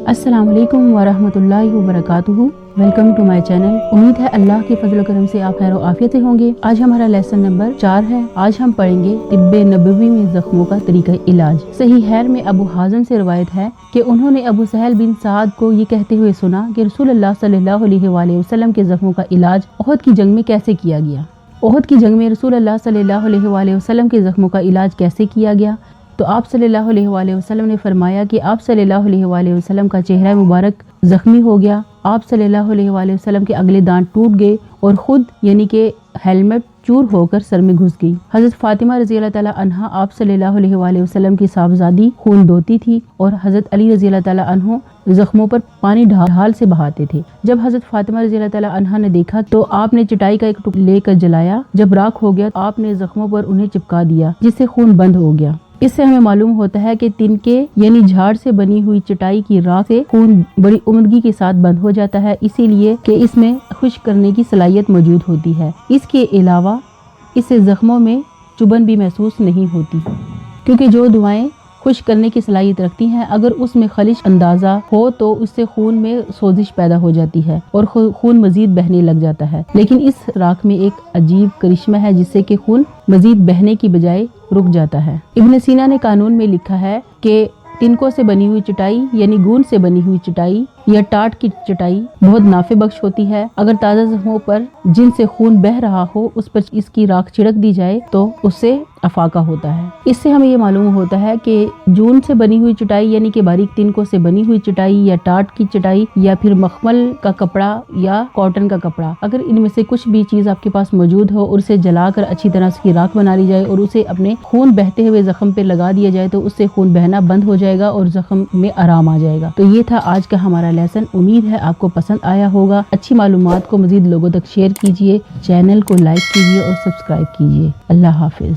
अस्सलाम वालेकुम वरहमतुल्लाहि वबरकातुहू। Welcome to my channel. उम्मीद है अल्लाह के फजल करम से आप खैर आफियत से होंगे। आज हमारा लेसन नंबर 4 है। आज हम पढ़ेंगे तिब्बे नबवी में जख्मों का तरीका इलाज। सही हैर में अबू हाज़िम से रिवायत है कि उन्होंने अबू सहल बिन साद को ये कहते हुए सुना कि रसूलुल्लाह सल्लल्लाहु अलैहि वसल्लम के जख्मों का इलाज उहद की जंग में कैसे किया गया। उहद की जंग में रसूलुल्लाह सल्लल्लाहु अलैहि वसल्लम के जख्मों का इलाज कैसे किया गया। तो आप सल्लल्लाहु अलैहि वसल्लम ने फरमाया कि आप सल्लल्लाहु अलैहि वसल्लम का चेहरा मुबारक जख्मी हो गया। आप सल्लल्लाहु अलैहि वसल्लम के अगले दांत टूट गए और खुद यानी कि हेलमेट चूर होकर सर में घुस गई। हज़रत फातिमा रज़ी अल्लाह ताला अन्हा आप सल्लल्लाहु अलैहि वसल्लम की साहबजादी खून धोती थी और हज़रत अली रज़ी अल्लाह ताला अन्हो जख्मों पर पानी ढाल से बहाते थे। जब हज़रत फातिमा रज़ी अल्लाह ताला अन्हा ने देखा तो आपने चटाई का एक टुकड़ा लेकर जलाया। जब राख हो गया तो आपने जख्मों पर उन्हें चिपका दिया, जिससे खून बंद हो गया। इससे हमें मालूम होता है कि तिनके यानी झाड़ से बनी हुई चटाई की राख से खून बड़ी उम्दगी के साथ बंद हो जाता है, इसीलिए कि इसमें खुश्क करने की सलाहियत मौजूद होती है। इसके अलावा इससे जख्मों में चुभन भी महसूस नहीं होती, क्योंकि जो दुआएं खुश्क करने की सलाहियत रखती हैं अगर उसमें खलिश अंदाजा हो तो उससे खून में सोजिश पैदा हो जाती है और खून मजीद बहने लग जाता है। लेकिन इस राख में एक अजीब करिश्मा है जिससे कि खून मजीद बहने की बजाय रुक जाता है। इब्न सीना ने कानून में लिखा है कि तिनकों से बनी हुई चटाई यानी गून से बनी हुई चटाई या टाट की चटाई बहुत नाफे बख्श होती है। अगर ताज़ा जख्मों पर जिनसे खून बह रहा हो उस पर इसकी राख छिड़क दी जाए तो उससे अफाका होता है। इससे हमें ये मालूम होता है कि जून से बनी हुई चटाई यानी कि बारीक तिनकों से बनी हुई चटाई या टाट की चटाई या फिर मखमल का कपड़ा या कॉटन का कपड़ा, अगर इनमें से कुछ भी चीज आपके पास मौजूद हो और उसे जलाकर अच्छी तरह से राख बना ली जाए और उसे अपने खून बहते हुए जख्म पे लगा दिया जाए तो उससे खून बहना बंद हो जाएगा और जख्म में आराम आ जाएगा। तो ये था आज का हमारा लेसन। उम्मीद है आपको पसंद आया होगा। अच्छी मालूमात को मजीद लोगों तक शेयर कीजिए, चैनल को लाइक कीजिए और सब्सक्राइब कीजिए। अल्लाह हाफिज।